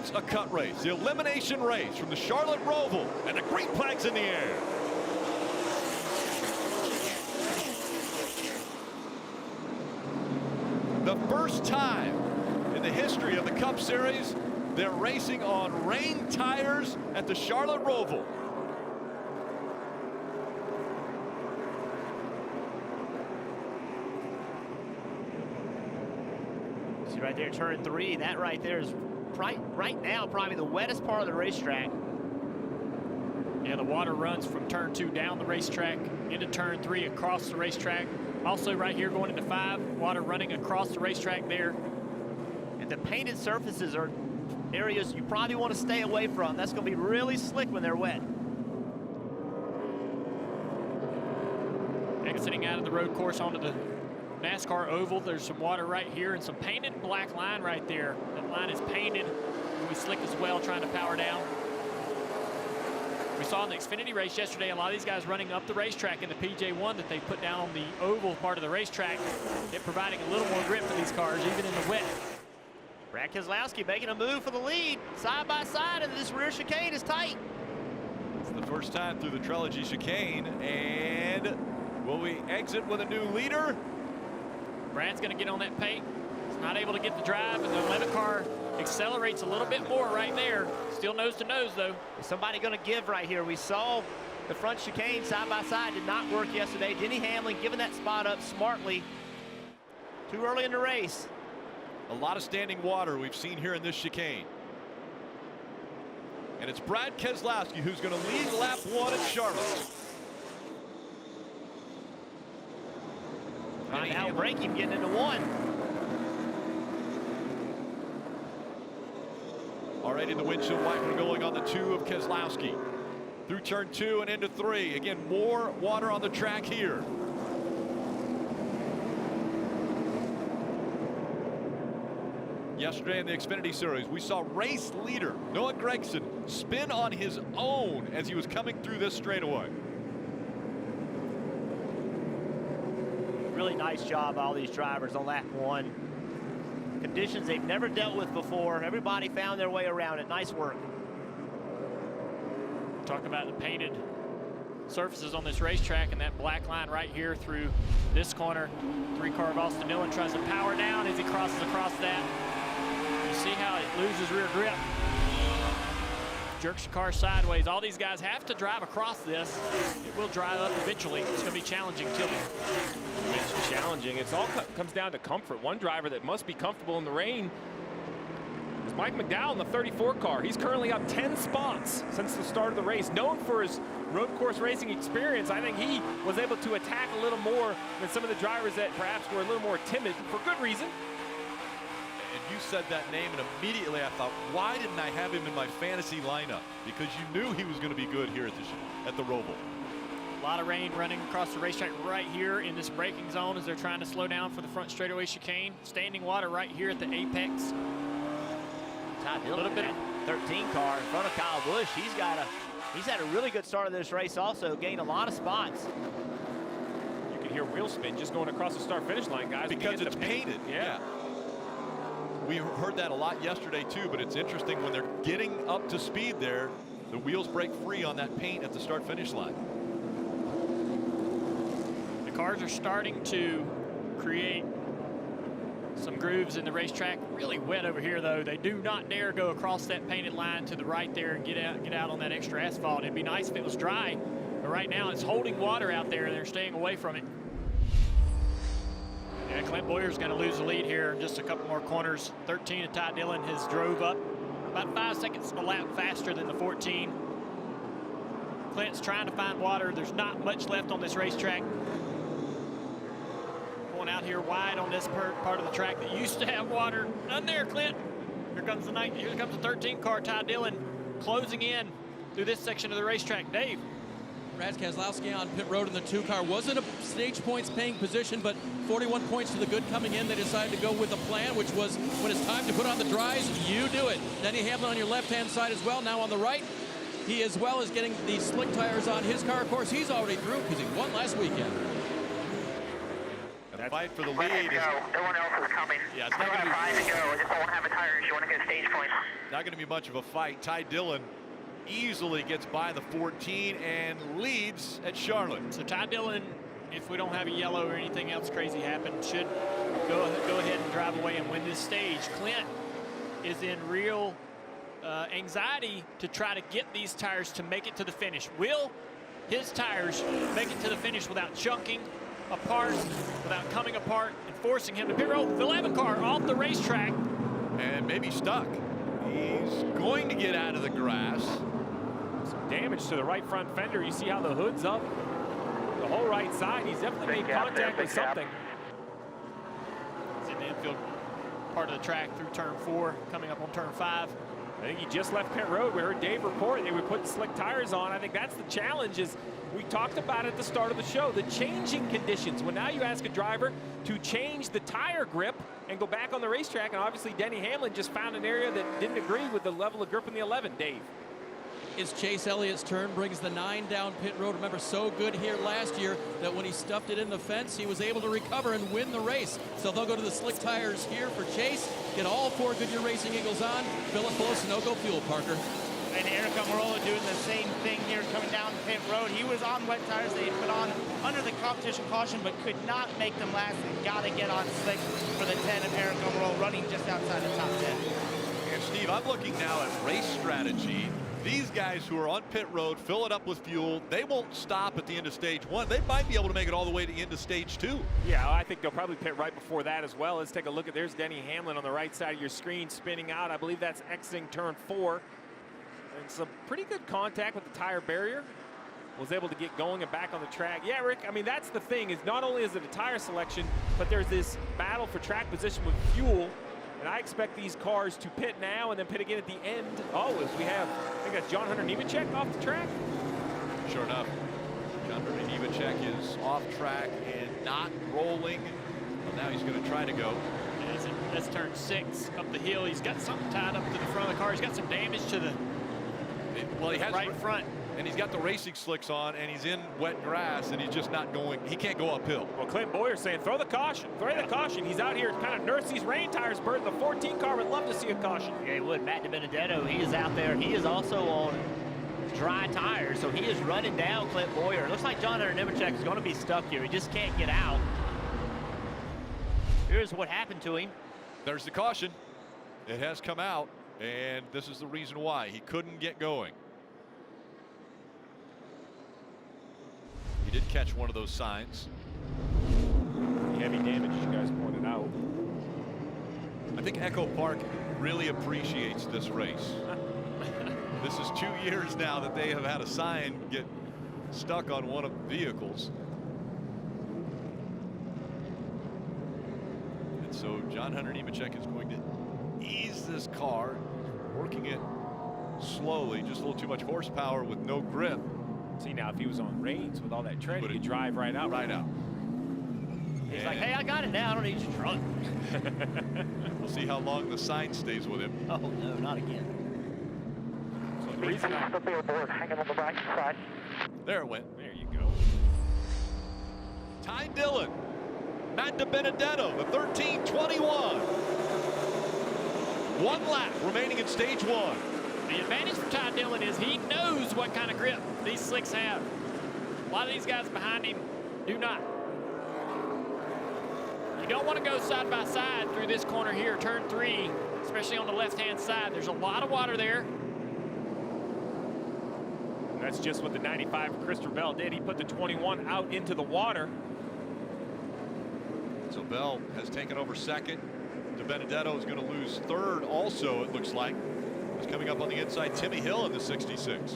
It's a cut race, the elimination race from the Charlotte Roval, and the green flag's in the air. The first time in the history of the Cup Series, they're racing on rain tires at the Charlotte Roval. See right there, turn 3, that right there is right now probably the wettest part of the racetrack. Yeah, the water runs from turn 2 down the racetrack into turn 3 across the racetrack. Also right here going into 5, water running across the racetrack there. And the painted surfaces are areas you probably want to stay away from. That's going to be really slick when they're wet. Exiting out of the road course onto the NASCAR Oval, there's some water right here and some painted black line right there. That line is painted. It'll be slick as well, trying to power down. We saw in the Xfinity race yesterday a lot of these guys running up the racetrack in the PJ1 that they put down on the oval part of the racetrack, it providing a little more grip for these cars, even in the wet. Brad Keselowski making a move for the lead, side by side, and this rear chicane is tight. It's the first time through the Trilogy chicane, and will we exit with a new leader? Brad's going to get on that paint. He's not able to get the drive, and the 11 car accelerates a little bit more right there. Still nose to nose though. Is somebody going to give right here? We saw the front chicane side by side did not work yesterday. Denny Hamlin giving that spot up smartly. Too early in the race. A lot of standing water we've seen here in this chicane. And it's Brad Keselowski who's going to lead lap 1 at Charlotte. Trying to outbreak him, getting into 1. Already the windshield wiper going on the 2 of Keselowski. Through turn 2 and into 3. Again, more water on the track here. Yesterday in the Xfinity Series, we saw race leader Noah Gragson spin on his own as he was coming through this straightaway. Really nice job, all these drivers on lap 1. Conditions they've never dealt with before. Everybody found their way around it. Nice work. Talk about the painted surfaces on this racetrack and that black line right here through this corner. 3-car of Austin Dillon tries to power down as he crosses across that. You see how it loses rear grip. Jerks the car sideways. All these guys have to drive across this. It will dry up eventually. It's going to be challenging tilting. It's challenging. It's all comes down to comfort. One driver that must be comfortable in the rain is Mike McDowell in the 34 car. He's currently up 10 spots since the start of the race. Known for his road course racing experience, I think he was able to attack a little more than some of the drivers that perhaps were a little more timid for good reason. And you said that name, and immediately I thought, why didn't I have him in my fantasy lineup? Because you knew he was going to be good here at the Roval. A lot of rain running across the racetrack right here in this braking zone as they're trying to slow down for the front straightaway chicane. Standing water right here at the apex. A little bit of 13 car in front of Kyle Busch. He's had a really good start of this race also, gained a lot of spots. You can hear wheel spin just going across the start-finish line, guys. Because it's painted. Yeah. We heard that a lot yesterday too, but it's interesting when they're getting up to speed there, the wheels break free on that paint at the start-finish line. The cars are starting to create some grooves in the racetrack. Really wet over here though. They do not dare go across that painted line to the right there and get out on that extra asphalt. It'd be nice if it was dry, but right now it's holding water out there and they're staying away from it. Yeah, Clint Boyer's going to lose the lead here in just a couple more corners. 13 of Ty Dillon has drove up about 5 seconds a lap faster than the 14. Clint's trying to find water. There's not much left on this racetrack. Going out here wide on this part of the track that used to have water. None there, Clint. Here comes the 13 car, Ty Dillon, closing in through this section of the racetrack. Dave. Brad Keselowski on pit road in the 2 car. Wasn't a stage points paying position, but 41 points to the good coming in. They decided to go with a plan, which was when it's time to put on the dries, you do it. Denny Hamlin on your left-hand side as well. Now on the right, he as well is getting the slick tires on his car. Of course, he's already through because he won last weekend. The fight for the Let lead him is go. Everyone else is coming. Yeah, it's Still not have gonna 5 to go. I just don't want to have a tire issue. I want to get stage points. not going to be much of a fight. Ty Dillon easily gets by the 14 and leads at Charlotte. So Ty Dillon, if we don't have a yellow or anything else crazy happen, should go ahead and drive away and win this stage. Clint is in real anxiety to try to get these tires to make it to the finish. Will his tires make it to the finish without chunking apart, without coming apart and forcing him to pit road? The 11 car off the racetrack. And maybe stuck. He's going to get out of the grass. Some damage to the right front fender. You see how the hood's up. The whole right side. He's definitely made contact with something. He's in the infield part of the track through turn 4, coming up on turn 5. I think he just left pit road. We heard Dave report they would put slick tires on. I think that's the challenge, is we talked about at the start of the show, the changing conditions. When now you ask a driver to change the tire grip and go back on the racetrack, and obviously Denny Hamlin just found an area that didn't agree with the level of grip in the 11, Dave. It's Chase Elliott's turn, brings the 9 down pit road. Remember, so good here last year that when he stuffed it in the fence, he was able to recover and win the race. So they'll go to the slick tires here for Chase. Get all 4 Goodyear Racing Eagles on. Fill it full of Sunoco fuel, Parker. And Eric Almirola doing the same thing here coming down pit road. He was on wet tires that he put on under the competition caution, but could not make them last, and got to get on slick for the 10 of Eric Almirola, running just outside the top 10. And Steve, I'm looking now at race strategy. These guys who are on pit road, fill it up with fuel, they won't stop at the end of stage 1. They might be able to make it all the way to the end of stage 2. Yeah, I think they'll probably pit right before that as well. Let's take a look at, there's Denny Hamlin on the right side of your screen spinning out. I believe that's exiting turn 4. And some pretty good contact with the tire barrier. Was able to get going and back on the track. Yeah, Rick, I mean, that's the thing, is not only is it a tire selection, but there's this battle for track position with fuel. And I expect these cars to pit now and then pit again at the end. Oh, as we have, I think that's John Hunter Nemechek off the track. Sure enough, John Hunter Nemechek is off track and not rolling. Well, now he's going to try to go. That's turn 6 up the hill. He's got something tied up to the front of the car. He's got some damage to the He has right front. And he's got the racing slicks on, and he's in wet grass, and he's just not going. He can't go uphill. Well, Clint Boyer's saying, throw the caution. Throw the caution. He's out here kind of nurse these rain tires, Bert. The 14 car would love to see a caution. Yeah, he would. Matt DiBenedetto, he is out there. He is also on dry tires, so he is running down Clint Boyer. It looks like John Hunter Nemechek is going to be stuck here. He just can't get out. Here's what happened to him. There's the caution. It has come out, and this is the reason why. He couldn't get going. He did catch one of those signs. Heavy damage, you guys pointed out. I think Echo Park really appreciates this race. This is 2 years now that they have had a sign get stuck on one of the vehicles. And so John Hunter Nemechek is going to ease this car, working it slowly, just a little too much horsepower with no grip. See, now if he was on reins with all that tread, he could drive right out. Right out. He's like, hey, I got it now. I don't need your truck. We'll see how long the sign stays with him. Oh, no, not again. So the reason The billboard hanging on the right side. There it went. there you go. Ty Dillon, Matt DiBenedetto, the 13:21. 1 lap remaining in stage 1. The advantage for Ty Dillon is he knows what kind of grip these slicks have. A lot of these guys behind him do not. You don't want to go side by side through this corner here, turn 3, especially on the left-hand side. There's a lot of water there. And that's just what the 95 Christopher Bell did. He put the 21 out into the water. So Bell has taken over second. DiBenedetto is going to lose third also, it looks like. It's coming up on the inside, Timmy Hill in the 66.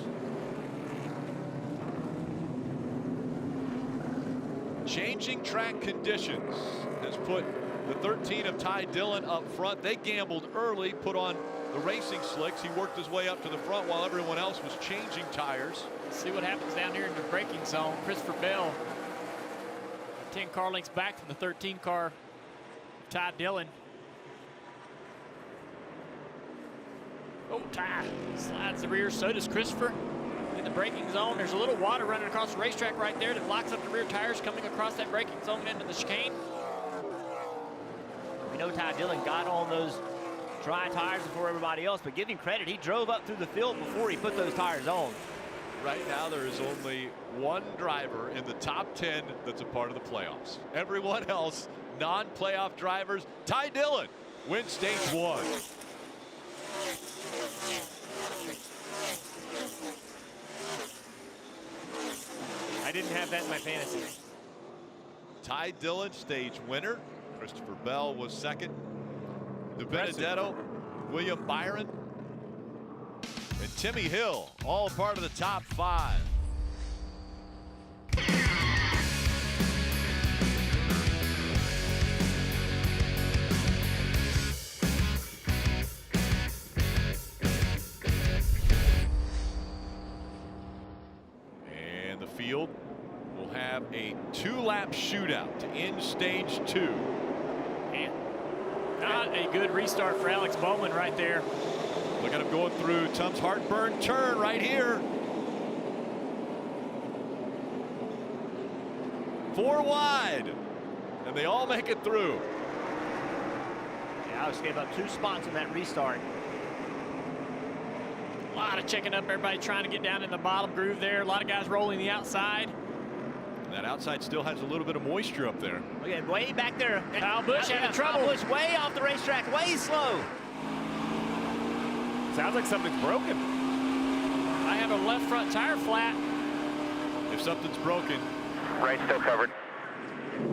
Changing track conditions has put the 13 of Ty Dillon up front. They gambled early, put on the racing slicks. He worked his way up to the front while everyone else was changing tires. Let's see what happens down here in the braking zone. Christopher Bell, 10 car lengths back from the 13 car, Ty Dillon. Oh, Ty slides the rear, so does Christopher. In the braking zone, there's a little water running across the racetrack right there that locks up the rear tires coming across that braking zone into the chicane. We know Ty Dillon got on those dry tires before everybody else, but give him credit, he drove up through the field before he put those tires on. Right now, there is only one driver in the top 10 that's a part of the playoffs. Everyone else, non-playoff drivers. Ty Dillon wins stage 1. I didn't have that in my fantasy. Ty Dillon, stage winner. Christopher Bell was second. DiBenedetto, William Byron, and Timmy Hill, all part of the top 5. And the field will have a 2-lap shootout to end stage 2. And not a good restart for Alex Bowman right there. Look at him going through Tom's heartburn turn right here. 4 wide, and they all make it through. Yeah, Alex gave up 2 spots in that restart. A lot of checking up, everybody trying to get down in the bottom groove there. A lot of guys rolling the outside. And that outside still has a little bit of moisture up there. Look at way back there. Kyle Busch having trouble. Kyle Busch way off the racetrack, way slow. Sounds like something's broken. I have a left front tire flat. If something's broken. Right, still covered.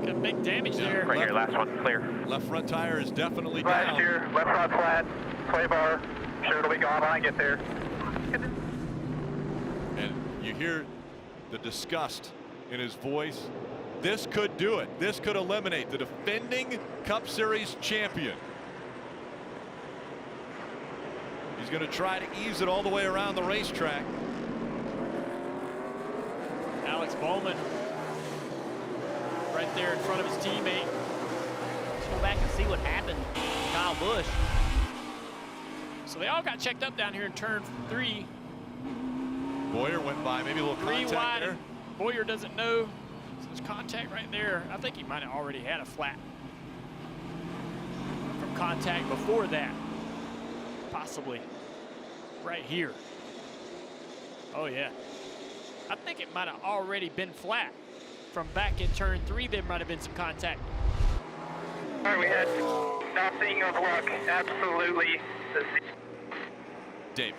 Got big damage there. Right here, last one, clear. Left front tire is definitely Right down. steer, left front flat, sway bar. Sure it'll be gone when I get there. And you hear the disgust in his voice. This could do it. This could eliminate the defending Cup Series champion. He's going to try to ease it all the way around the racetrack. Alex Bowman right there in front of his teammate. Let's go back and see what happened to Kyle Busch. So they all got checked up down here in turn 3. Boyer went by, maybe a little 3 contact wide. there. Boyer doesn't know. So there's contact right there. I think he might have already had a flat from contact before that. Possibly right here. Oh yeah. I think it might have already been flat. From back in turn 3, there might have been some contact. All right, we had nothing of luck, absolutely. Dave.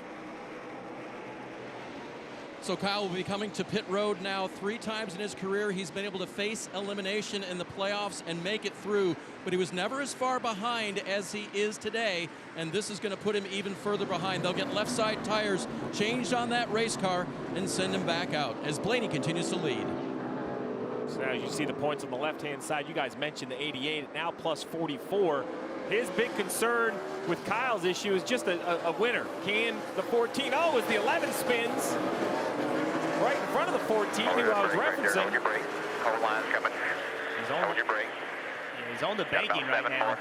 So Kyle will be coming to pit road now 3 times in his career. He's been able to face elimination in the playoffs and make it through, but he was never as far behind as he is today, and this is going to put him even further behind. They'll get left side tires changed on that race car and send him back out as Blaney continues to lead. So now you see the points on the left-hand side. You guys mentioned the 88, now plus 44. His big concern with Kyle's issue is just a winner. Can the 14, oh, it was the 11 spins right in front of the 14 who I was referencing. Hold your brake. Hold line's coming. Hold your brake. Yeah, he's on the banking right now.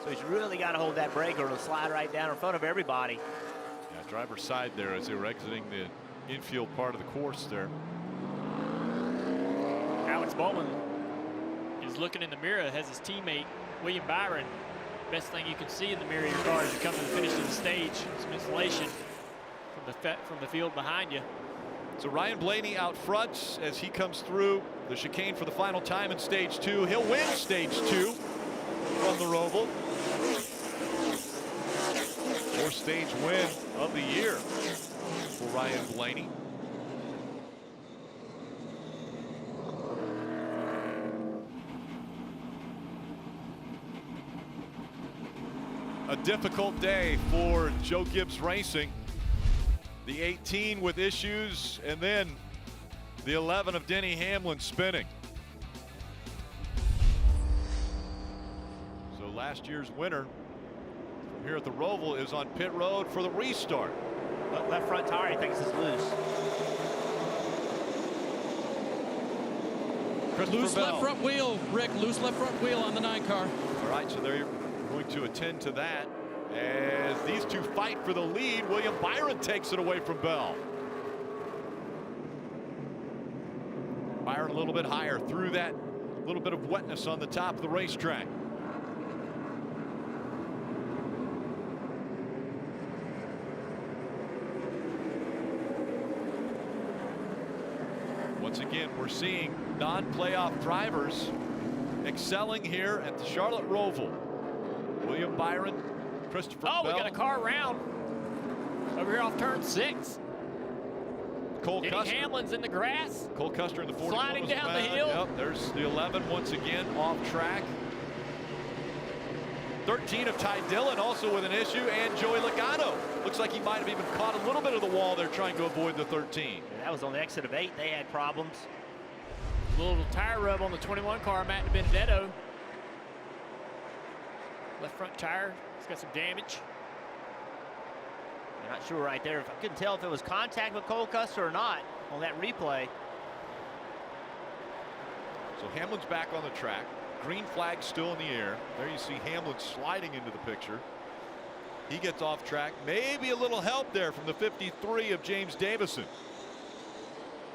So he's really got to hold that brake or it'll slide right down in front of everybody. Yeah, driver's side there as they were exiting the infield part of the course there. Alex Bowman is looking in the mirror, has his teammate William Byron. Best thing you can see in the mirror of your car as you come to the finish of the stage. Some insulation from the field behind you. So Ryan Blaney out front as he comes through the chicane for the final time in stage 2. He'll win stage 2 from the Roval. 4th stage win of the year for Ryan Blaney. A difficult day for Joe Gibbs Racing. The 18 with issues, and then the 11 of Denny Hamlin spinning. So last year's winner from here at the Roval is on pit road for the restart. Left front tire, he thinks is loose. Loose left front wheel, Rick. Loose left front wheel on the 9 car. All right, so they're going to attend to that as these two fight for the lead. William Byron takes it away from Bell. Byron a little bit higher through that little bit of wetness on the top of the racetrack. again, we're seeing non-playoff drivers excelling here at the Charlotte Roval. William Byron, Christopher Oh, Bell. we got a car around over here off turn 6. Cole Denny Custer. Hamlin's in the grass. Cole Custer in the 41. Sliding was down the found. hill. Yep, there's the 11 once again off track. 13 of Ty Dillon also with an issue, and Joey Logano. Looks like he might have even caught a little bit of the wall there trying to avoid the 13. That was on the exit of 8. They had problems. A little tire rub on the 21 car, Matt Benedetto. Left front tire, it's got some damage. I'm not sure right there. I couldn't tell if it was contact with Cole Custer or not on that replay. So Hamlin's back on the track. Green flag still in the air. There you see Hamlin sliding into the picture. He gets off track. Maybe a little help there from the 53 of James Davison.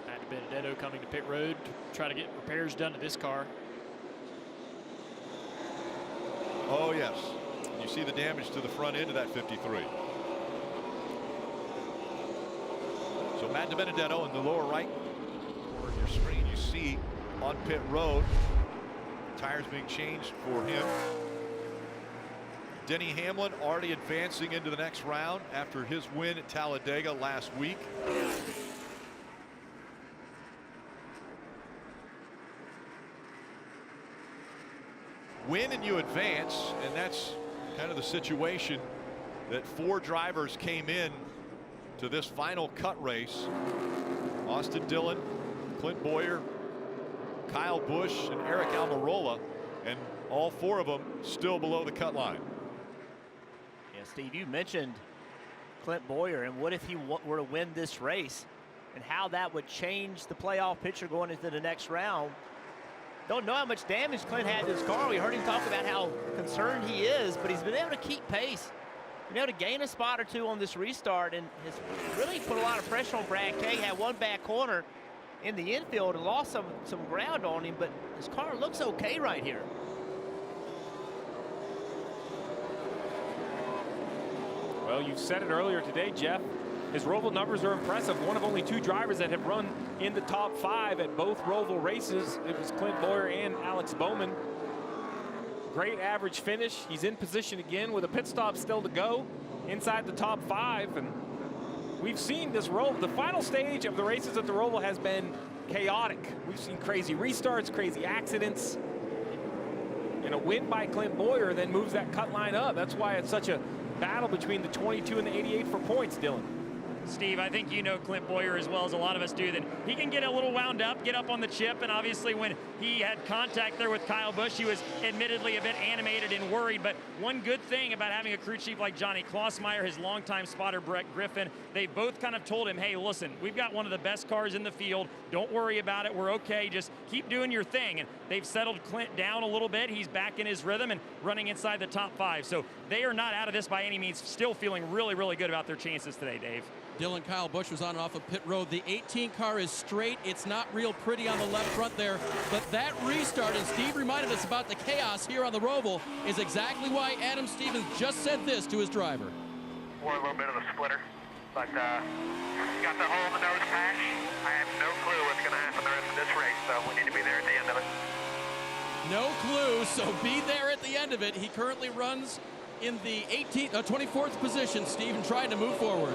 Matt Benedetto coming to pit road to try to get repairs done to this car. Oh, yes. You see the damage to the front end of that 53. So Matt Benedetto in the lower right corner of your screen, you see on pit road, tires being changed for him. Denny Hamlin already advancing into the next round after his win at Talladega last week. Win and you advance, and that's kind of the situation that 4 drivers came in to this final cut race. Austin Dillon, Clint Boyer, Kyle Busch, and Eric Almirola, and all 4 of them still below the cut line. Yeah, Steve, you mentioned Clint Boyer, and what if he were to win this race, and how that would change the playoff picture going into the next round. Don't know how much damage Clint had to his car. We heard him talk about how concerned he is, but he's been able to keep pace. Been able to gain a spot or 2 on this restart, and has really put a lot of pressure on Brad Kay. Had one back corner in the infield and lost some ground on him, but his car looks okay right here. Well, you said it earlier today, Jeff. His Roval numbers are impressive. One of only 2 drivers that have run in the top 5 at both Roval races. It was Clint Boyer and Alex Bowman. Great average finish. He's in position again with a pit stop still to go inside the top 5. And we've seen this Roval, the final stage of the races at the Roval has been chaotic. We've seen crazy restarts, crazy accidents. And a win by Clint Boyer then moves that cut line up. That's why it's such a battle between the 22 and the 88 for points, Dillon. Steve, I think you know Clint Boyer as well as a lot of us do, that he can get a little wound up, get up on the chip, and obviously when he had contact there with Kyle Busch, he was admittedly a bit animated and worried. But one good thing about having a crew chief like Johnny Klossmeyer, his longtime spotter Brett Griffin, they both kind of told him, hey, listen, we've got one of the best cars in the field. Don't worry about it. We're okay. Just keep doing your thing. And they've settled Clint down a little bit. He's back in his rhythm and running inside the top 5. So they are not out of this by any means, still feeling really, really good about their chances today, Dave. Dillon, Kyle Busch was on and off of pit road. The 18 car is straight. It's not real pretty on the left front there, but that restart, and Steve reminded us about the chaos here on the Roval, is exactly why Adam Stevens just said this to his driver. Or a little bit of a splitter, but got the hole in the nose patch. I have no clue what's going to happen the rest of this race, so we need to be there at the end of it. No clue, so be there at the end of it. He currently runs in the 24th position, Steve, trying to move forward.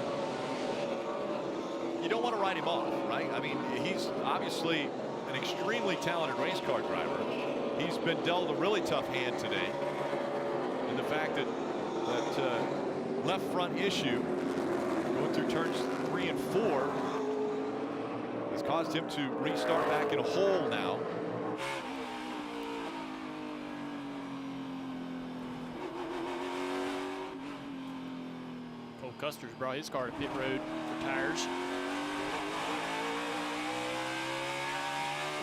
You don't want to write him off, right? I mean, he's obviously an extremely talented race car driver. He's been dealt a really tough hand today. And the fact that left front issue going through turns 3 and 4 has caused him to restart back in a hole now. Cole Custer's brought his car to pit road for tires.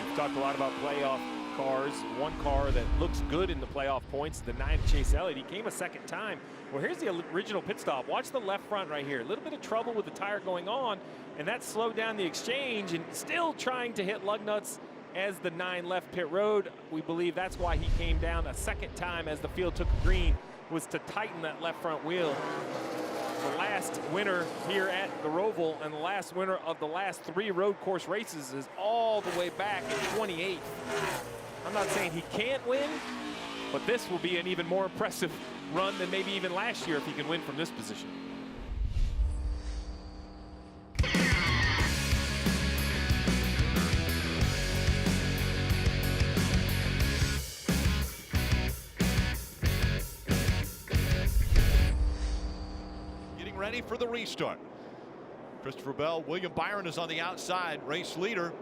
We've talked a lot about playoff cars. One car that looks good in the playoff points, the 9 Chase Elliott. He came a second time. Well, here's the original pit stop. Watch the left front right here. A little bit of trouble with the tire going on, and that slowed down the exchange, and still trying to hit lug nuts as the 9 left pit road. We believe that's why he came down a second time as the field took a green, was to tighten that left front wheel. the last winner here at the Roval and the last winner of the last 3 road course races is all the way back in 28. I'm not saying he can't win, but this will be an even more impressive run than maybe even last year if he can win from this position. Getting ready for the restart. Christopher Bell, William Byron is on the outside, race leader.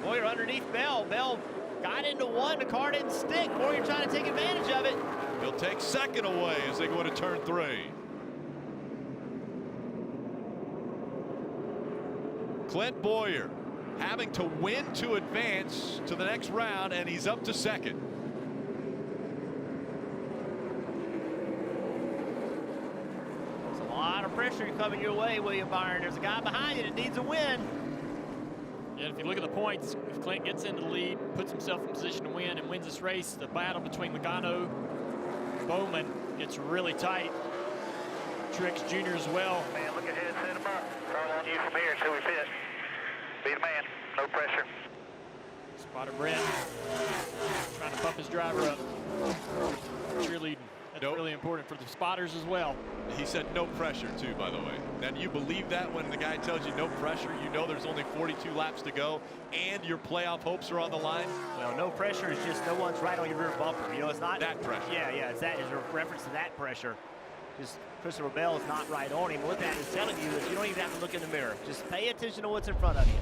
Boyer underneath Bell. Bell got into one. The car didn't stick. Boyer trying to take advantage of it. He'll take second away as they go to turn 3. Clint Boyer having to win to advance to the next round, and he's up to second. There's a lot of pressure coming your way, William Byron. There's a guy behind you that needs a win. Yeah, if you look at the points, if Clint gets into the lead, puts himself in position to win and wins this race, the battle between Logano and Bowman gets really tight. Truex Jr. as well. Man, look ahead, set him up. Throw on you from here until we fit. Be the man, no pressure. Spotter Brent trying to bump his driver up. Cheerleading. That's Nope. really important for the spotters as well. He said no pressure too, by the way. Now, do you believe that when the guy tells you no pressure, you know there's only 42 laps to go and your playoff hopes are on the line? Well, no pressure is just no one's right on your rear bumper. You know, it's not That pressure. Yeah, it's that is a reference to that pressure. Just Christopher Bell is not right on him. What that is telling you is you don't even have to look in the mirror. Just pay attention to what's in front of you.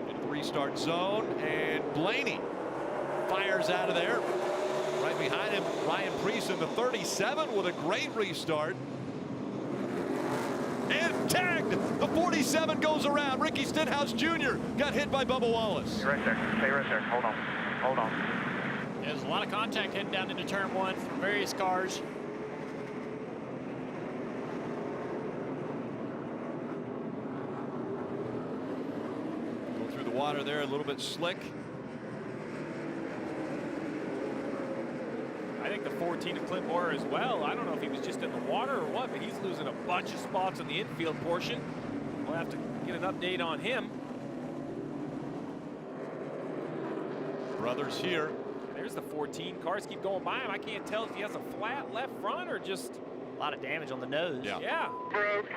Into the restart zone, and Blaney fires out of there. Right behind him, Ryan Preece in the 37 with a great restart. And tagged! The 47 goes around. Ricky Stenhouse Jr. got hit by Bubba Wallace. Stay right there. Stay right there. Hold on. Hold on. Yeah, there's a lot of contact heading down into turn 1 from various cars. Go through the water there, a little bit slick. I think the 14 of Clint Boyer as well. I don't know if he was just in the water or what, but he's losing a bunch of spots on the infield portion. We'll have to get an update on him. Brothers here. There's the 14. Cars keep going by him. I can't tell if he has a flat left front or just A lot of damage on the nose. Yeah. Broke.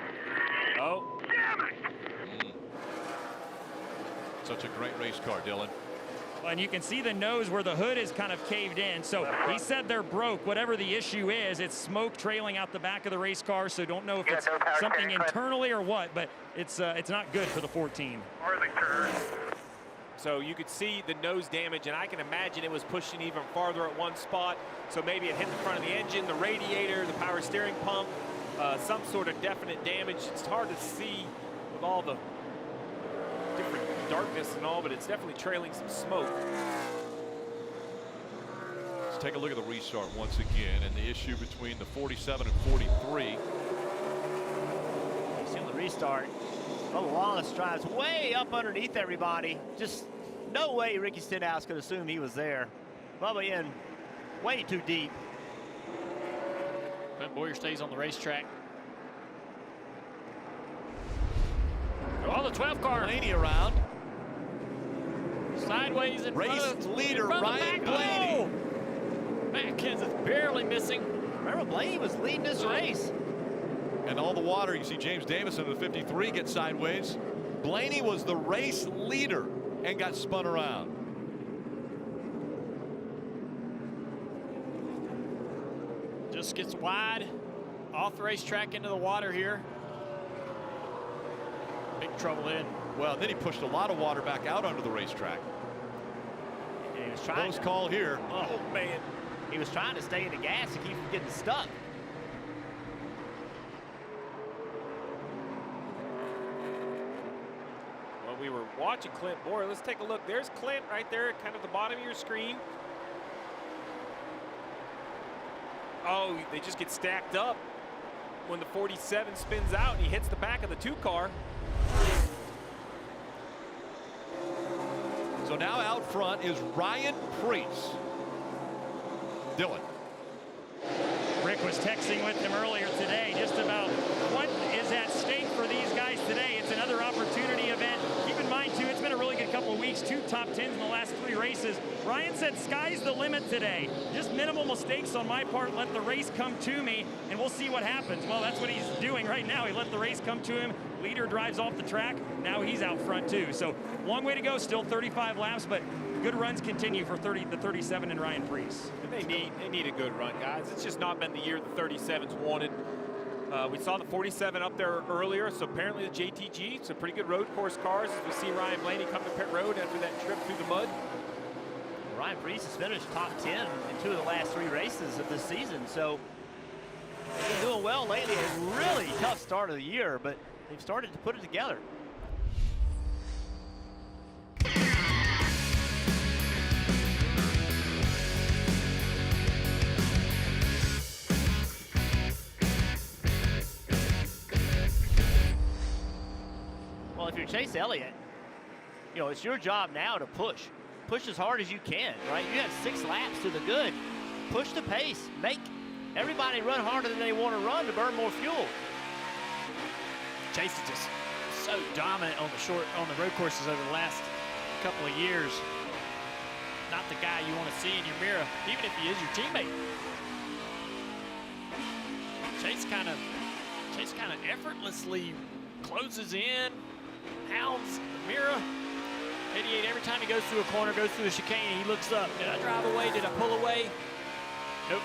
Oh. Damn it. Such a great race car, Dillon. And you can see the nose where the hood is kind of caved in. So he said they're broke. Whatever the issue is, it's smoke trailing out the back of the race car. So don't know if it's something internally or what, but it's not good for the 14. So you could see the nose damage, and I can imagine it was pushing even farther at one spot. So maybe it hit the front of the engine, the radiator, the power steering pump, some sort of definite damage. It's hard to see with all the different darkness and all, but it's definitely trailing some smoke. Let's take a look at the restart once again and the issue between the 47 and 43. You see on the restart, Bubba Wallace drives way up underneath everybody. Just no way Ricky Stenhouse could assume he was there. Bubba in way too deep. Clint Boyer stays on the racetrack. On the 12 car. Blaney around. Sideways in Race front of leader Ryan Blaney. Oh! Matkins is barely missing. Remember, Blaney was leading this race. And all the water, you see James Davison in the 53 get sideways. Blaney was the race leader and got spun around. Just gets wide off the racetrack into the water here. Big trouble in. Well, then he pushed a lot of water back out onto the racetrack. And he was trying Close call here. Oh, man. He was trying to stay in the gas to keep from getting stuck. Well, we were watching Clint Boyer. Let's take a look. There's Clint right there at kind of the bottom of your screen. Oh, they just get stacked up when the 47 spins out and he hits the back of the 2 car. So now out front is Ryan Preece. Dillon. Rick was texting with him earlier today just about what is at stake for these guys today. It's another opportunity event. Keep in mind, too, it's been a really good couple of weeks. 2 top 10s in the last 3 races. Ryan said sky's the limit today. Just minimal mistakes on my part. Let the race come to me, and we'll see what happens. Well, that's what he's doing right now. He let the race come to him. Leader drives off the track. Now he's out front, too. So long way to go. Still 35 laps, but good runs continue for the 37 and Ryan Preece. They need a good run, guys. It's just not been the year the 37's wanted. We saw the 47 up there earlier, so apparently the JTG, some pretty good road course cars. As we see Ryan Blaney come to pit road after that trip through the mud. Ryan Preece has finished top 10 in 2 of the last 3 races of this season, so they've been doing well lately. A really tough start of the year, but they've started to put it together. Well, if you're Chase Elliott, you know, it's your job now to push. Push as hard as you can, right? You have 6 laps to the good. Push the pace. Make everybody run harder than they want to run to burn more fuel. Chase is just so dominant on the road courses over the last couple of years. Not the guy you want to see in your mirror, even if he is your teammate. Chase kind of effortlessly closes in, hounds the mirror. 88, every time he goes through a corner, goes through a chicane, he looks up. Did I drive away? Did I pull away? Nope.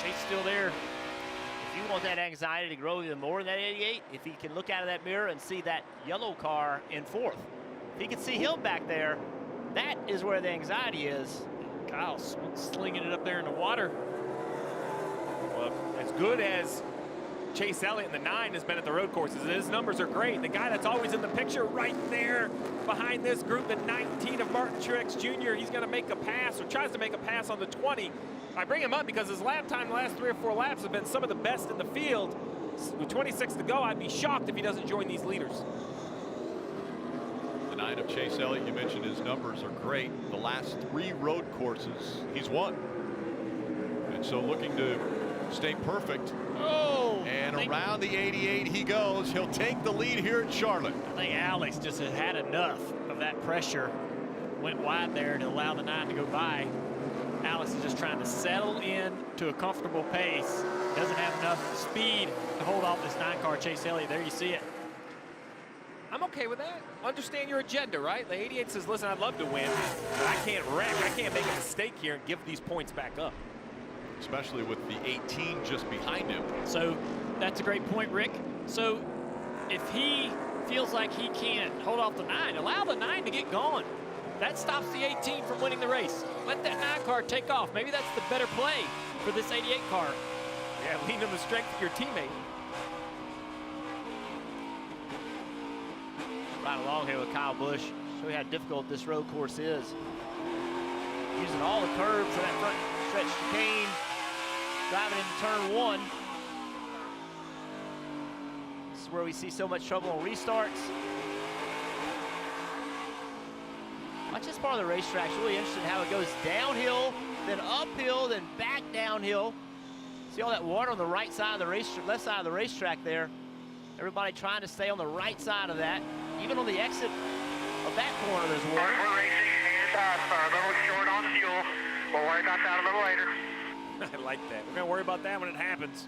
Chase still there. If you want that anxiety to grow even more than that 88, if he can look out of that mirror and see that yellow car in 4th, if he can see him back there, that is where the anxiety is. Kyle's slinging it up there in the water. Well, as good as Chase Elliott in the 9 has been at the road courses, his numbers are great. The guy that's always in the picture right there behind this group, the 19 of Martin Truex Jr., he's going to make a pass or tries to make a pass on the 20. I bring him up because his lap time the last 3 or 4 laps have been some of the best in the field. With 26 to go, I'd be shocked if he doesn't join these leaders. The 9 of Chase Elliott, you mentioned his numbers are great. The last 3 road courses, he's won. And so looking to stay perfect. Oh! And around the 88 he goes. He'll take the lead here at Charlotte. I think Alex just has had enough of that pressure. Went wide there to allow the 9 to go by. Alex is just trying to settle in to a comfortable pace. Doesn't have enough speed to hold off this 9 car Chase Elliott. There you see it. I'm okay with that. Understand your agenda, right? The 88 says, listen, I'd love to win, but I can't wreck. I can't make a mistake here and give these points back up. Especially with the 18 just behind him. So that's a great point, Rick. So if he feels like he can't hold off the 9, allow the 9 to get gone. That stops the 18 from winning the race. Let that 9 car take off. Maybe that's the better play for this 88 car. Yeah, lean on the strength of your teammate. Right along here with Kyle Busch. Show you how difficult this road course is. Using all the curves in that front stretch chicane. Driving into turn 1. This is where we see so much trouble on restarts. Watch this part of the racetrack. It's really interesting how it goes downhill, then uphill, then back downhill. See all that water on the right side of the racetrack, left side of the racetrack there. Everybody trying to stay on the right side of that. Even on the exit of that corner, there's water. We're racing and a little short on fuel. We'll worry about that a little later. I like that. We're going to worry about that when it happens.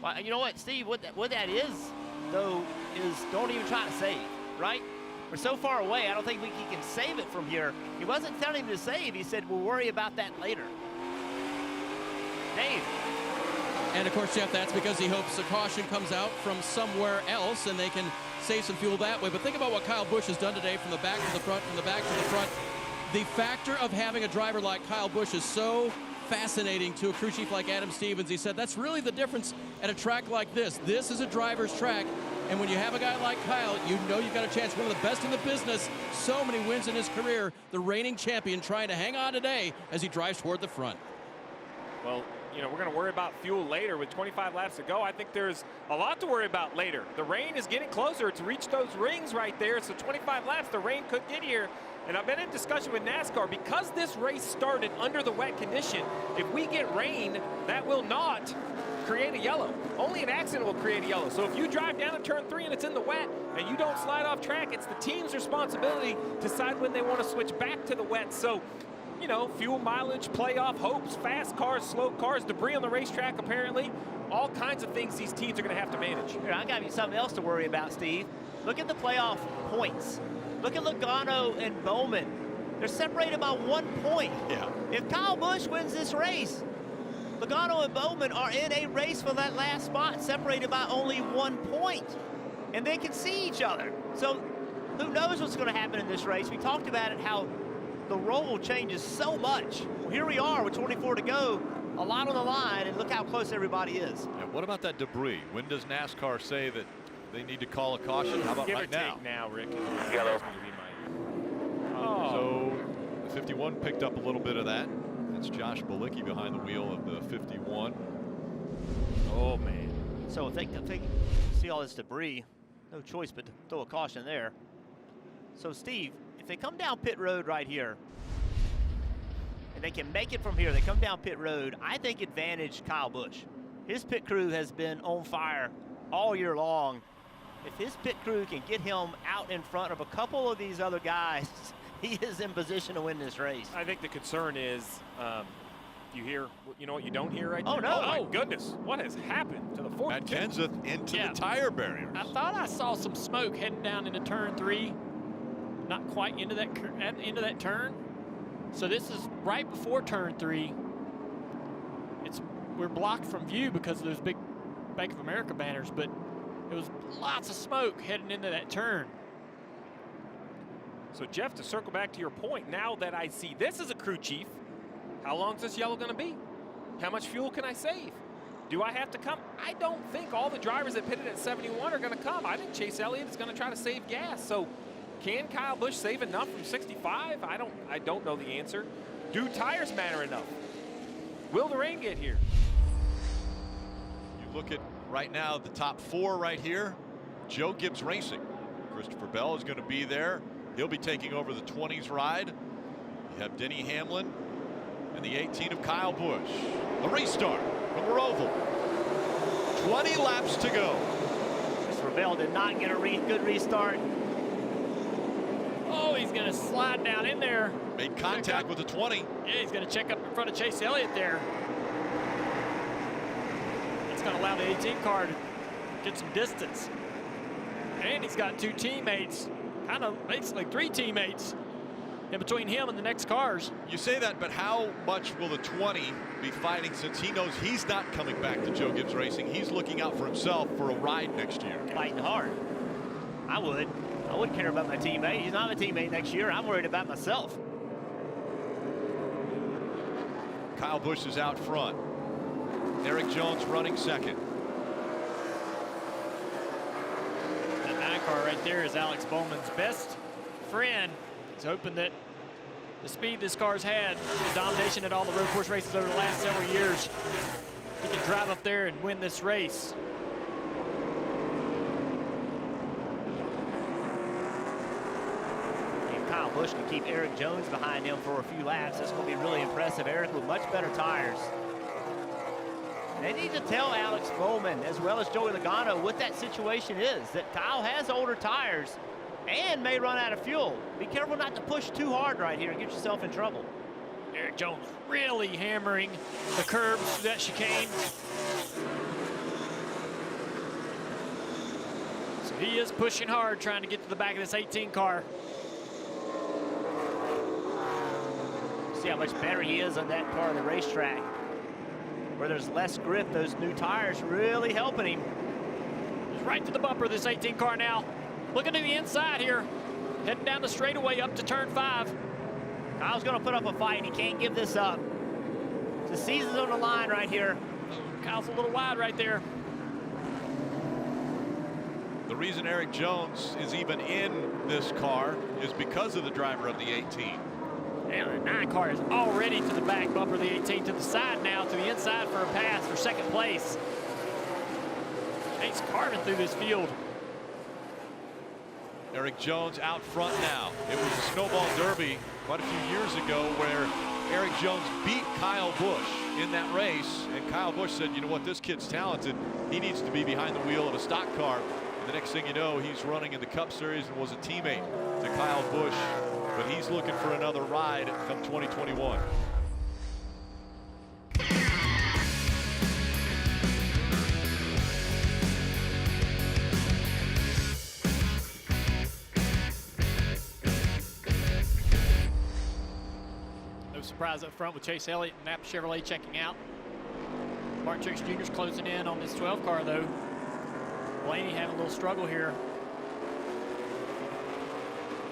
Well, you know what, Steve, what that is, though, is don't even try to save, right? We're so far away, I don't think he can save it from here. He wasn't telling him to save. He said, we'll worry about that later. Dave. And, of course, Jeff, that's because he hopes the caution comes out from somewhere else and they can save some fuel that way. But think about what Kyle Busch has done today from the back to the front, from the back to the front. The factor of having a driver like Kyle Busch is so fascinating to a crew chief like Adam Stevens. He said that's really the difference at a track like this. This is a driver's track, and when you have a guy like Kyle, you know you've got a chance. One of the best in the business, so many wins in his career, the reigning champion trying to hang on today as he drives toward the front. Well, you know, we're going to worry about fuel later with 25 laps to go. I think there's a lot to worry about later. The rain is getting closer to reach those rings right there. So 25 laps, the rain could get here. And I've been in discussion with NASCAR because this race started under the wet condition. If we get rain, that will not create a yellow. Only an accident will create a yellow. So if you drive down to turn 3 and it's in the wet and you don't slide off track, it's the team's responsibility to decide when they want to switch back to the wet. So, you know, fuel mileage, playoff hopes, fast cars, slow cars, debris on the racetrack apparently, all kinds of things these teams are going to have to manage. Here, I got you something else to worry about, Steve. Look at the playoff points. Look at Logano and Bowman. They're separated by 1 point. Yeah. If Kyle Busch wins this race, Logano and Bowman are in a race for that last spot, separated by only 1 point. And they can see each other. So who knows what's going to happen in this race? We talked about it, how the roll changes so much. Well, here we are with 24 to go, a lot on the line, and look how close everybody is. And what about that debris? When does NASCAR say that they need to call a caution? How about Give right or take now? now, Rick. Yellow. So the 51 picked up a little bit of that. That's Josh Bilicki behind the wheel of the 51. Oh, man. So if they see all this debris, no choice but to throw a caution there. So Steve, if they come down pit road right here, and they can make it from here, they come down pit road, I think advantage Kyle Busch. His pit crew has been on fire all year long. If his pit crew can get him out in front of a couple of these other guys, he is in position to win this race. I think the concern is, you hear, you know what you don't hear right Oh, there? no. Oh, my goodness. What has happened to the fourth? Matt Kenseth into Yeah. the tire barriers. I thought I saw some smoke heading down into turn 3, not quite into that turn. So this is right before turn 3. We're blocked from view because of those big Bank of America banners, but it was lots of smoke heading into that turn. So Jeff, to circle back to your point, now that I see this as a crew chief, how long is this yellow going to be? How much fuel can I save? Do I have to come? I don't think all the drivers that pitted at 71 are going to come. I think Chase Elliott is going to try to save gas. So can Kyle Busch save enough from 65? I don't know the answer. Do tires matter enough? Will the rain get here? You look at right now the top 4 right here. Joe Gibbs Racing. Christopher Bell is going to be there. He'll be taking over the 20s ride. You have Denny Hamlin and the 18 of Kyle Busch. A restart from the Roval. 20 laps to go. Christopher Bell did not get a good restart. Oh, he's going to slide down in there. Made contact with the 20. Yeah, he's going to check up in front of Chase Elliott there. That's going to allow the 18 car to get some distance. And he's got 2 teammates, kind of basically 3 teammates in between him and the next cars. You say that, but how much will the 20 be fighting since he knows he's not coming back to Joe Gibbs Racing? He's looking out for himself for a ride next year. Fighting hard. I wouldn't care about my teammate. He's not my teammate next year. I'm worried about myself. Kyle Busch is out front. Eric Jones running second. That 9 car right there is Alex Bowman's best friend. He's hoping that the speed this car's had, the domination at all the road course races over the last several years, he can drive up there and win this race. If Kyle Busch can keep Eric Jones behind him for a few laps, that's going to be really impressive. Eric with much better tires. They need to tell Alex Bowman, as well as Joey Logano, what that situation is, that Kyle has older tires and may run out of fuel. Be careful not to push too hard right here and get yourself in trouble. Eric Jones really hammering the curbs through that chicane. So he is pushing hard, trying to get to the back of this 18 car. See how much better he is on that part of the racetrack. Where there's less grip, those new tires really helping him. He's right to the bumper of this 18 car now. Looking to the inside here. Heading down the straightaway up to turn 5. Kyle's going to put up a fight, and he can't give this up. The season's on the line right here. Kyle's a little wide right there. The reason Eric Jones is even in this car is because of the driver of the 18. Now the 9 car is already to the back bumper, the 18 to the side now, to the inside for a pass for second place. He's carving through this field. Eric Jones out front now. It was a snowball derby quite a few years ago where Eric Jones beat Kyle Busch in that race, and Kyle Busch said, you know what, this kid's talented. He needs to be behind the wheel of a stock car. And the next thing you know, he's running in the Cup Series and was a teammate to Kyle Busch, but he's looking for another ride come 2021. Surprise up front with Chase Elliott and Napa Chevrolet checking out. Martin Truex Jr.'s closing in on this 12 car though. Blaney having a little struggle here.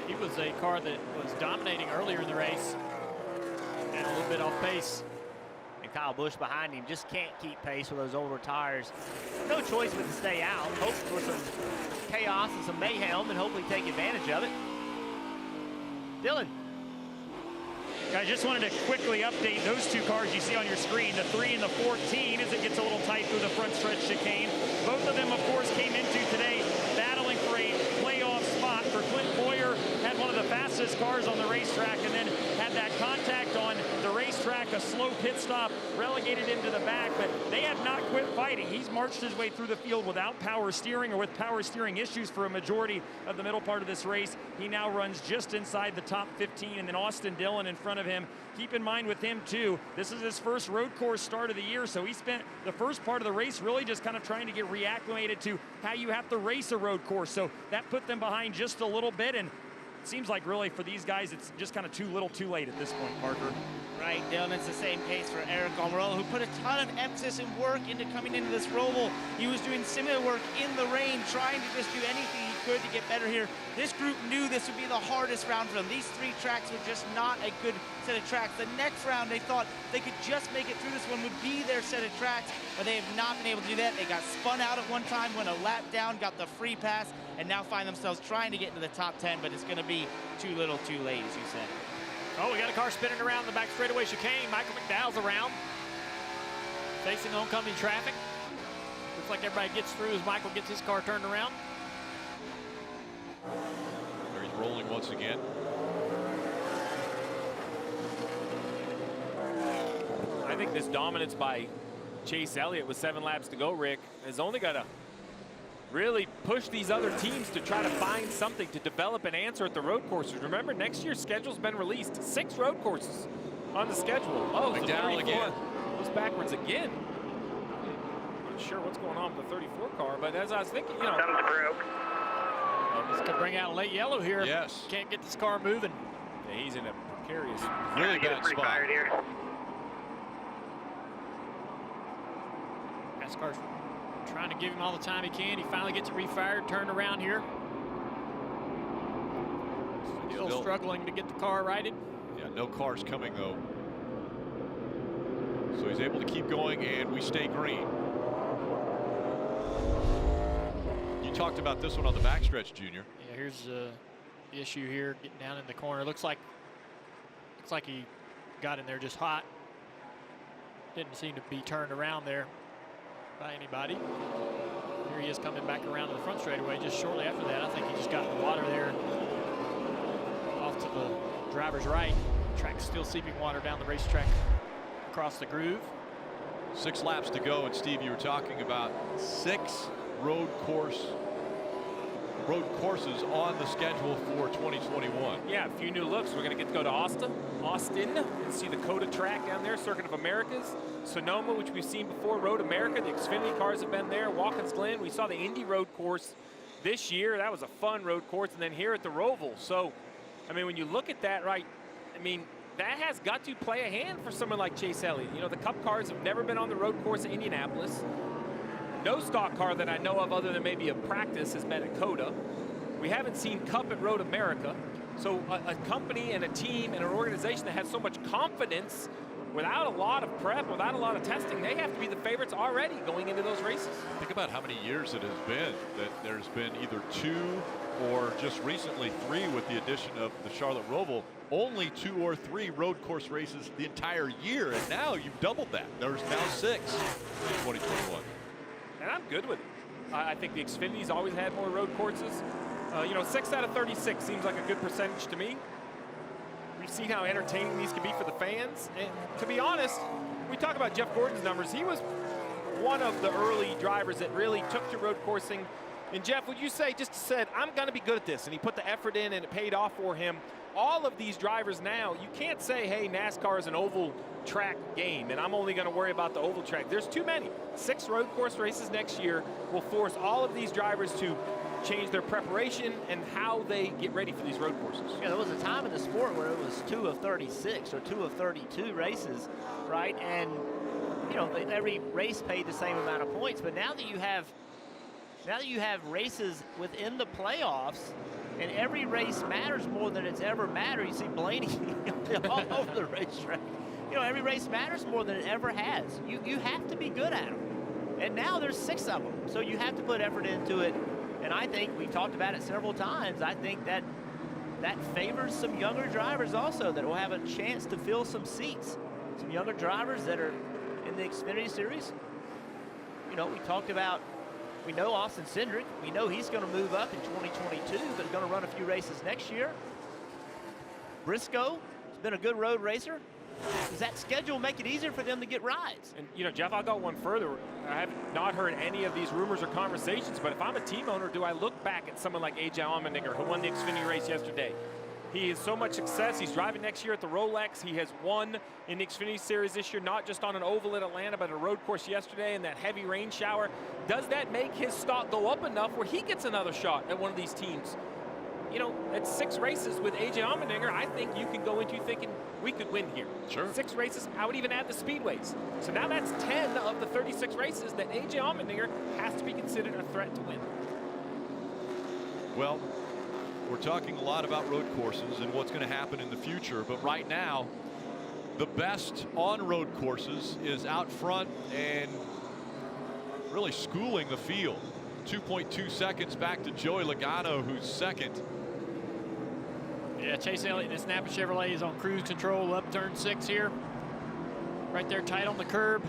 He was a car that was dominating earlier in the race and a little bit off pace. And Kyle Busch behind him just can't keep pace with those older tires. No choice but to stay out, hope for some chaos and some mayhem, and hopefully take advantage of it. Dillon. I just wanted to quickly update those 2 cars you see on your screen, the 3 and the 14, as it gets a little tight through the front stretch chicane. Both of them, of course, came into today battling for a playoff spot. For Clint Boyer, had one of the fastest cars on the racetrack and then had that contact on the racetrack, a slow pit stop, relegated into the back, but they have not quit fighting. He's marched his way through the field without power steering or with power steering issues for a majority of the middle part of this race. He now runs just inside the top 15, and then Austin Dillon in front of him. Keep in mind with him too, this is his first road course start of the year, so he spent the first part of the race really just kind of trying to get reacclimated to how you have to race a road course. So that put them behind just a little bit, and it seems like really for these guys it's just kind of too little too late at this point, Parker. Right, Dillon, it's the same case for Eric Almirola, who put a ton of emphasis and work into coming into this Roval. He was doing similar work in the rain, trying to just do anything he could to get better here. This group knew this would be the hardest round for them. These 3 tracks were just not a good set of tracks. The next round, they thought they could just make it through this one, would be their set of tracks, but they have not been able to do that. They got spun out at one time, went a lap down, got the free pass, and now find themselves trying to get into the top 10, but it's going to be too little too late, as you said. Oh, we got a car spinning around the back straightaway chicane. Michael McDowell's around, facing oncoming traffic. Looks like everybody gets through as Michael gets his car turned around. There he's rolling once again. I think this dominance by Chase Elliott with 7 laps to go, Rick, has only got to really push these other teams to try to find something to develop an answer at the road courses. Remember, next year's schedule's been released. 6 road courses on the schedule. Oh, McDowell again. Goes backwards again. Not sure what's going on with the 34 car, but as I was thinking, you know. This could bring out a late yellow here. Yes. Can't get this car moving. Yeah, he's in a precarious, really bad spot. NASCAR's trying to give him all the time he can. He finally gets it refired, turned around here. Still struggling to get the car righted. Yeah, no cars coming though. So he's able to keep going, and we stay green. You talked about this one on the backstretch, Junior. Yeah, here's the issue here, getting down in the corner. Looks like he got in there just hot. Didn't seem to be turned around there by anybody. Here he is coming back around to the front straightaway just shortly after that. I think he just got in the water there off to the driver's right. Track's still seeping water down the racetrack across the groove. 6 laps to go, and Steve, you were talking about 6 road courses on the schedule for 2021. Yeah, a few new looks. We're going to get to go to Austin, and see the COTA track down there, Circuit of Americas. Sonoma, which we've seen before, Road America. The Xfinity cars have been there. Watkins Glen, we saw the Indy Road course this year. That was a fun road course. And then here at the Roval. So, I mean, when you look at that, right, I mean, that has got to play a hand for someone like Chase Elliott. You know, the Cup cars have never been on the road course at Indianapolis. No stock car that I know of other than maybe a practice has been at COTA. We haven't seen Cup at Road America. So a company and a team and an organization that has so much confidence without a lot of prep, without a lot of testing, they have to be the favorites already going into those races. Think about how many years it has been that there's been either 2 or just recently 3 with the addition of the Charlotte Roval. Only 2 or 3 road course races the entire year, and now you've doubled that. There's now 6 in 2021. And I'm good with it. I think the Xfinity's always had more road courses. 6 out of 36 seems like a good percentage to me. We've seen how entertaining these can be for the fans. And to be honest, we talk about Jeff Gordon's numbers. He was one of the early drivers that really took to road coursing. And Jeff, would you say, just said, I'm going to be good at this, and he put the effort in and it paid off for him. All of these drivers now, you can't say, hey, NASCAR is an oval track game and I'm only going to worry about the oval track. There's too many. 6 road course races next year will force all of these drivers to change their preparation and how they get ready for these road courses. Yeah, there was a time in the sport where it was 2 of 36 or 2 of 32 races, right? And, every race paid the same amount of points. But now that you have races within the playoffs, and every race matters more than it's ever mattered. You see Blaney all over the racetrack. Every race matters more than it ever has. You have to be good at them. And now there's 6 of them. So you have to put effort into it. And I think we talked about it several times. I think that favors some younger drivers also that will have a chance to fill some seats. Some younger drivers that are in the Xfinity Series. We talked about, we know Austin Cindric. We know he's going to move up in 2022, but going to run a few races next year. Briscoe has been a good road racer. Does that schedule make it easier for them to get rides? And, Jeff, I'll go one further. I have not heard any of these rumors or conversations, but if I'm a team owner, do I look back at someone like AJ Allmendinger, who won the Xfinity race yesterday? He has so much success. He's driving next year at the Rolex. He has won in the Xfinity Series this year, not just on an oval at Atlanta, but a road course yesterday in that heavy rain shower. Does that make his stock go up enough where he gets another shot at one of these teams? At 6 races with AJ Allmendinger, I think you can go into thinking we could win here. Sure. 6 races, I would even add the speedways. So now that's 10 of the 36 races that AJ Allmendinger has to be considered a threat to win. Well, we're talking a lot about road courses and what's going to happen in the future, but right now, the best on road courses is out front and really schooling the field. 2.2 seconds back to Joey Logano, who's second. Yeah, Chase Elliott and his Napa Chevrolet is on cruise control up turn 6 here. Right there tight on the curb.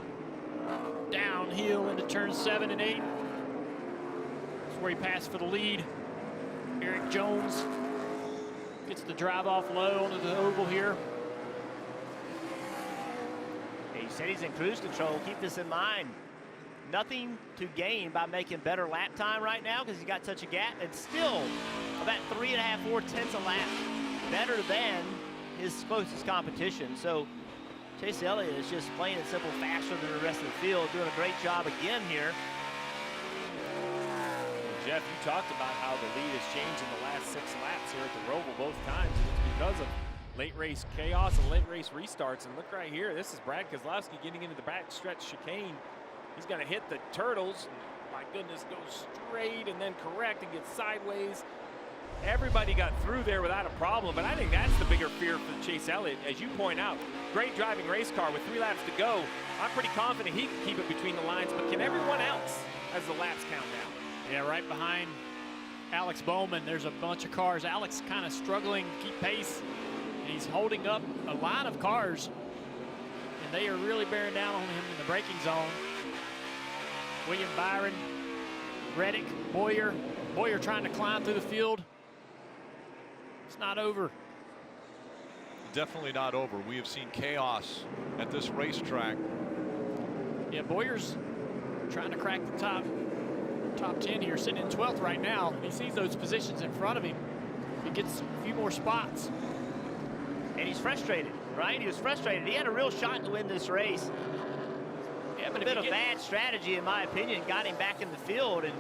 Downhill into turn 7 and 8. That's where he passed for the lead. Eric Jones gets the drive off low onto the oval here. He said he's in cruise control. Keep this in mind. Nothing to gain by making better lap time right now because he's got such a gap. It's still about 3.5, 4 tenths a lap better than his closest competition. So Chase Elliott is just plain and simple faster than the rest of the field, doing a great job again here. Jeff, you talked about how the lead has changed in the last 6 laps here at the Roval both times, and it's because of late race chaos and late race restarts. And look right here, this is Brad Keselowski getting into the backstretch chicane. He's going to hit the turtles. My goodness, goes straight and then correct and gets sideways. Everybody got through there without a problem, but I think that's the bigger fear for Chase Elliott. As you point out, great driving race car with 3 laps to go. I'm pretty confident he can keep it between the lines, but can everyone else as the laps count down? Yeah, right behind Alex Bowman, there's a bunch of cars. Alex kind of struggling to keep pace, and he's holding up a line of cars, and they are really bearing down on him in the braking zone. William Byron, Reddick, Boyer. Boyer trying to climb through the field. It's not over. Definitely not over. We have seen chaos at this racetrack. Yeah, Boyer's trying to crack the top 10 here, sitting in 12th right now. He sees those positions in front of him. He gets a few more spots. And he's frustrated, right? He was frustrated. He had a real shot to win this race. Yeah, but a bit of bad strategy, in my opinion, got him back in the field. And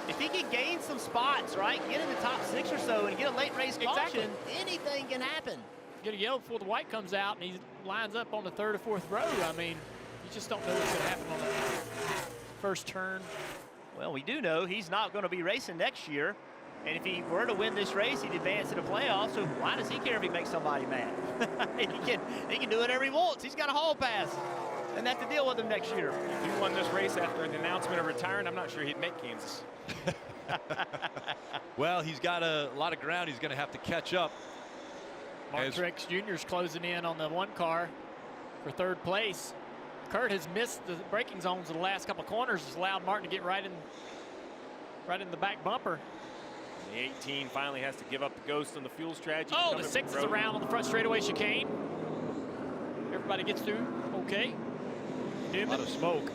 if he can gain some spots, right, get in the top 6 or so and get a late race caution, anything can happen. Get a yellow before the white comes out, and he lines up on the 3rd or 4th row. I mean, you just don't know what's going to happen on the first turn. Well, we do know he's not going to be racing next year. And if he were to win this race, he'd advance to the playoffs. So why does he care if he makes somebody mad? he can do whatever he wants. He's got a hall pass. And have to deal with him next year. If he won this race after an announcement of retiring, I'm not sure he'd make Kansas. Well, he's got a lot of ground he's going to have to catch up. Mark Truex Jr. is closing in on the 1 car for 3rd place. Kurt has missed the braking zones of the last couple of corners. Has allowed Martin to get right in the back bumper. The 18 finally has to give up the ghost on the fuel strategy. Oh, the 6th is around on the front straightaway chicane. Everybody gets through. Okay. Newman. A lot of smoke.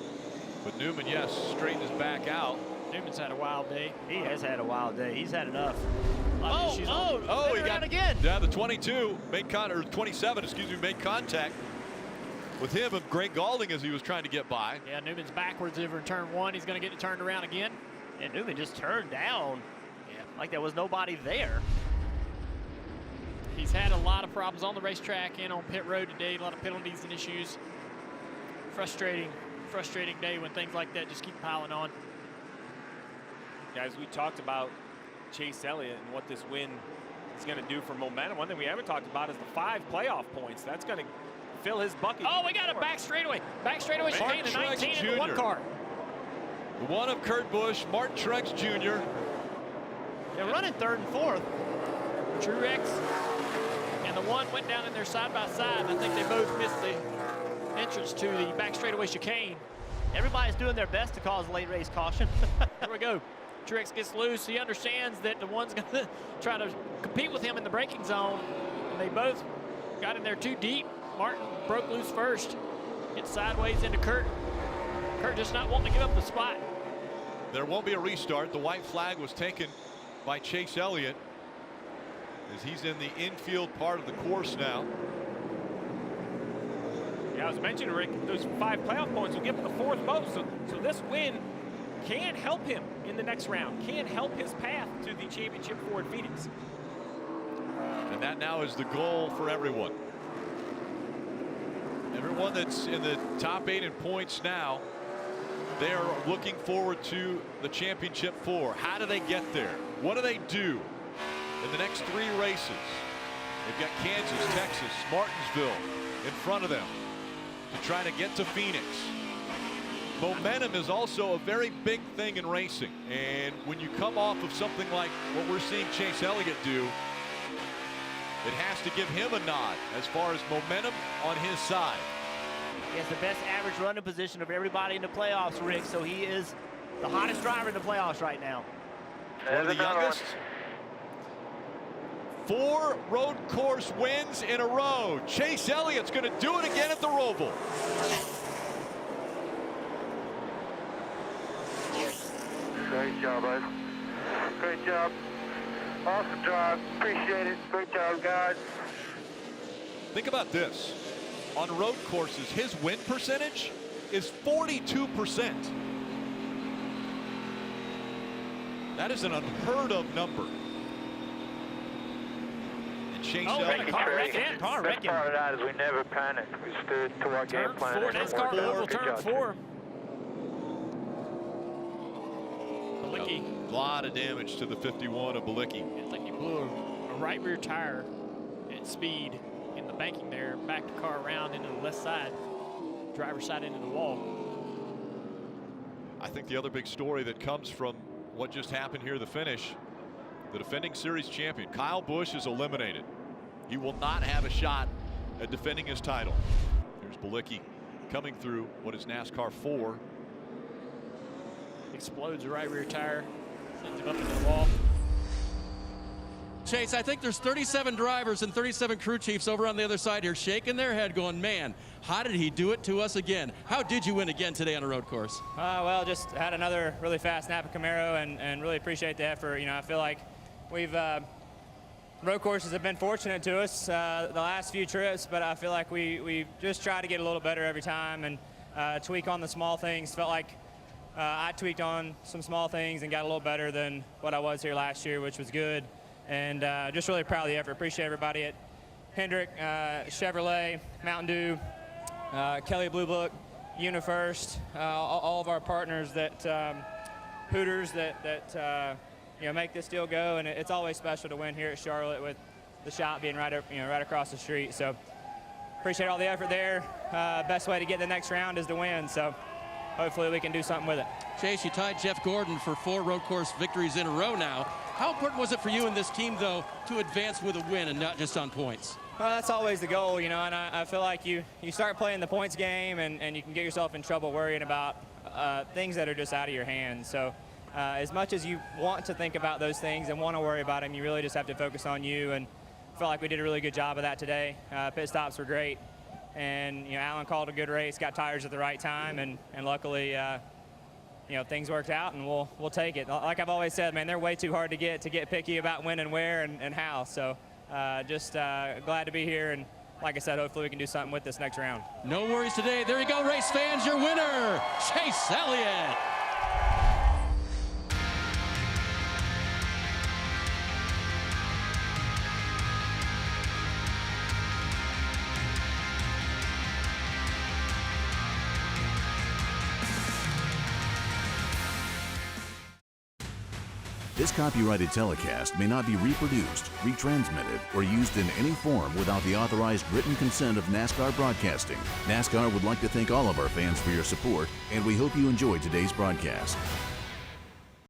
But Newman, yes, straightened his back out. Newman's had a wild day. He has had a wild day. He's had enough. He got again. Yeah, the 22 made contact, or 27, excuse me, made contact with him and Greg Galding as he was trying to get by. Yeah, Newman's backwards over in turn 1. He's going to get it turned around again. And Newman just turned down. Yeah, like there was nobody there. He's had a lot of problems on the racetrack and on pit road today. A lot of penalties and issues. Frustrating day when things like that just keep piling on. Guys, we talked about Chase Elliott and what this win is going to do for momentum. One thing we haven't talked about is the 5 playoff points. That's going to fill his bucket. Oh, we got a back straightaway. Back straightaway chicane, the 19 in the 1 car. The one of Kurt Busch, Martin Truex Jr. They're running 3rd and 4th. Truex and the 1 went down in there side by side. I think they both missed the entrance to the back straightaway chicane. Everybody's doing their best to cause late race caution. Here we go. Truex gets loose. He understands that the 1's going to try to compete with him in the braking zone. And they both got in there too deep. Martin broke loose first. Gets sideways into Kurt. Kurt just not wanting to give up the spot. There won't be a restart. The white flag was taken by Chase Elliott as he's in the infield part of the course now. Yeah, I was mentioning, Rick, those 5 playoff points will give him the 4th most. So this win can help him in the next round, can help his path to the championship Ford Phoenix. And that now is the goal for everyone. Everyone that's in the top 8 in points now, they're looking forward to the championship 4. How do they get there? What do they do in the next 3 races? They've got Kansas, Texas, Martinsville in front of them to try to get to Phoenix. Momentum is also a very big thing in racing, and when you come off of something like what we're seeing Chase Elliott do, it has to give him a nod as far as momentum on his side. He has the best average running position of everybody in the playoffs, Rick, so he is the hottest driver in the playoffs right now. One of the youngest. 4 road course wins in a row. Chase Elliott's going to do it again at the Roval. Great job, bud. Great job. Awesome drive. Appreciate it. Great job, guys. Think about this. On road courses, his win percentage is 42%. That is an unheard of number. And Chase Elliott. Car wrecking. Best part of that is we never panicked. We stood to our game plan. Turn 4, NASCAR Roval, turn 4. A lot of damage to the 51 of Balicki. It's like he blew a right rear tire at speed in the banking there, backed the car around into the left side, driver's side into the wall. I think the other big story that comes from what just happened here, the finish, the defending series champion, Kyle Busch, is eliminated. He will not have a shot at defending his title. Here's Balicki coming through what is NASCAR 4. Explodes the right rear tire, sends him up into the wall. Chase, I think there's 37 drivers and 37 crew chiefs over on the other side here shaking their head going, man, how did he do it to us again? How did you win again today on a road course? Well, just had another really fast Napa Camaro and really appreciate the effort. You know, I feel like we've road courses have been fortunate to us the last few trips, but I feel like we just try to get a little better every time and tweak on the small things. Felt like I tweaked on some small things and got a little better than what I was here last year, which was good. And just really proud of the effort. Appreciate everybody at Hendrick, Chevrolet, Mountain Dew, Kelly Blue Book, UniFirst, all of our partners that Hooters that make this deal go. And it's always special to win here at Charlotte with the shop being right across the street. So appreciate all the effort there. Best way to get the next round is to win. So hopefully we can do something with it. Chase, you tied Jeff Gordon for 4 road course victories in a row now. How important was it for you and this team, though, to advance with a win and not just on points? Well, that's always the goal, and I feel like you start playing the points game and you can get yourself in trouble worrying about things that are just out of your hands. So as much as you want to think about those things and want to worry about them, you really just have to focus on you, and I feel like we did a really good job of that today. Pit stops were great, and Alan called a good race, got tires at the right time, and luckily things worked out, and we'll take it. Like I've always said, man, they're way too hard to get picky about when and where and how. So just glad to be here, and like I said, hopefully we can do something with this next round. No worries today. There you go, race fans, your winner, Chase Elliott. This copyrighted telecast may not be reproduced, retransmitted, or used in any form without the authorized written consent of NASCAR Broadcasting. NASCAR would like to thank all of our fans for your support, and we hope you enjoyed today's broadcast.